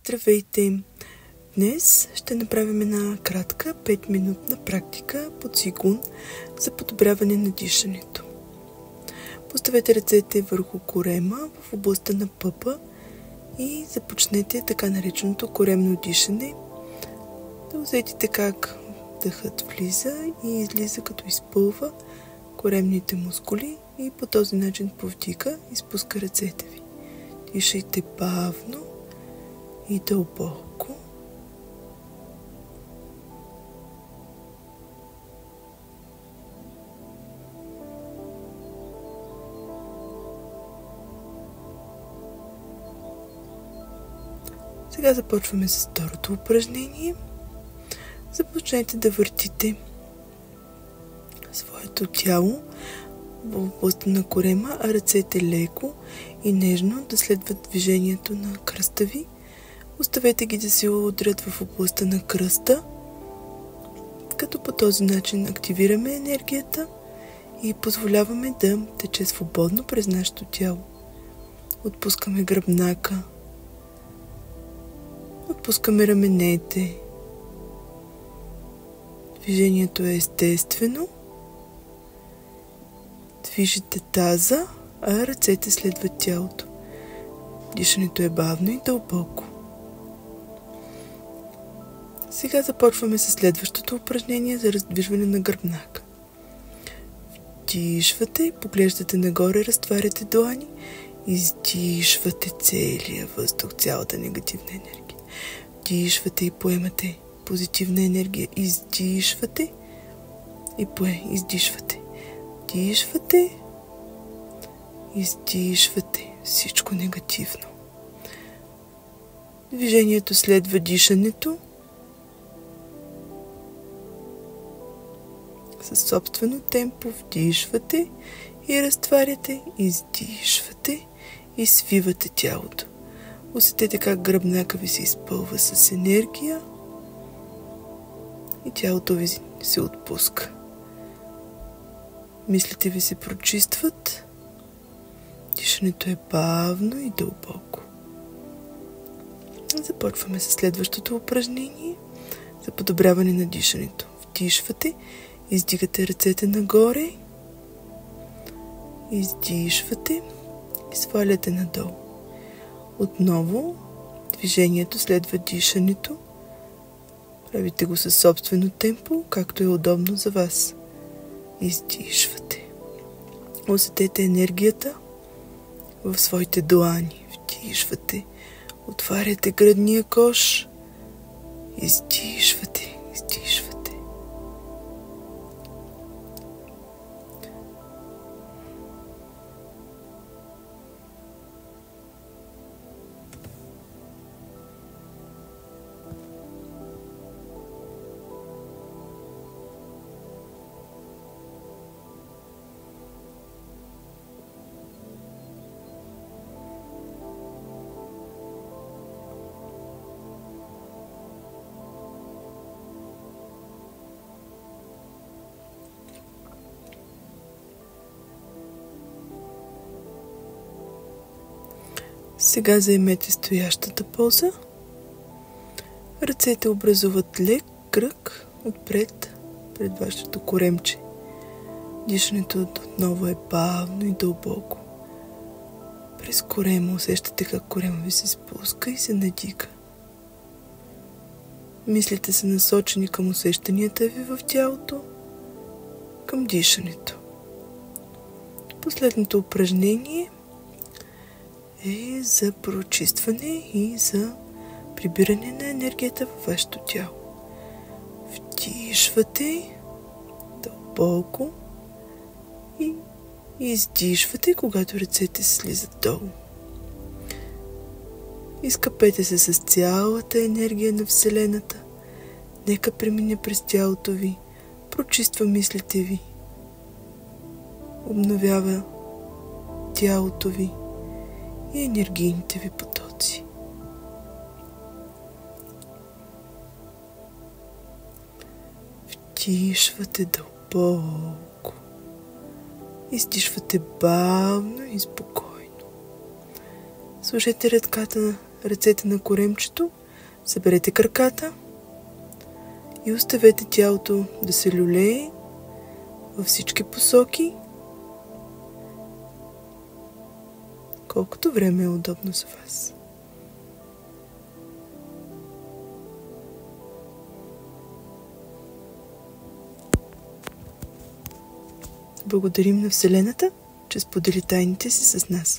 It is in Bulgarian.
Здравейте! Днес ще направим една кратка 5-минутна практика под цигун за подобряване на дишането. Поставете ръцете върху корема в областта на пъпа и започнете така нареченото коремно дишане. Да усетите как дъхът влиза и излиза, като изпълва коремните мускули и по този начин повдига и спуска ръцете ви. Дишайте бавно и дълбоко. Сега започваме с второто упражнение. Започнете да въртите своето тяло в областта на корема, а ръцете леко и нежно да следват движението на кръста ви. Оставете ги да се удрят в областта на кръста, като по този начин активираме енергията и позволяваме да тече свободно през нашето тяло. Отпускаме гръбнака, отпускаме раменете. Движението е естествено. Движите таза, а ръцете следват тялото. Дишането е бавно и дълбоко. Сега започваме с следващото упражнение за раздвижване на гръбнака. Вдишвате, поглеждате нагоре, разтваряте длани, издишвате целия въздух, цялата негативна енергия. Вдишвате и поемате позитивна енергия, издишвате и издишвате. Вдишвате, издишвате всичко негативно. Движението следва дишането със собствено темпо. Вдишвате и разтваряте, издишвате и свивате тялото. Усетете как гръбнака ви се изпълва с енергия и тялото ви се отпуска. Мислите ви се прочистват. Дишането е бавно и дълбоко. Започваме с следващото упражнение за подобряване на дишането. Вдишвате, издигате ръцете нагоре, издишвате и сваляте надолу. Отново движението следва дишането. Правите го със собствено темпо, както е удобно за вас. Издишвате. Усетете енергията в своите длани. Вдишвате. Отваряте гръдния кош. Издишвате. Издишвате. Сега заемете стоящата поза. Ръцете образуват лек кръг отпред пред вашето коремче. Дишането отново е бавно и дълбоко. През корема усещате как корема ви се спуска и се надига. Мислите са насочени към усещанията ви в тялото, към дишането. Последното упражнение е за прочистване и за прибиране на енергията във вашето тяло. Вдишвате дълбоко и издишвате, когато ръцете слизат долу. Изкъпете се с цялата енергия на Вселената. Нека премине през тялото ви, прочиства мислите ви, обновява тялото ви и енергийните ви потоци. Вдишвате дълбоко. Издишвате бавно и спокойно. Сложете ръката ръцете на коремчето, съберете краката и оставете тялото да се люлее във всички посоки, колкото време е удобно за вас. Благодарим на Вселената, че сподели тайните си с нас.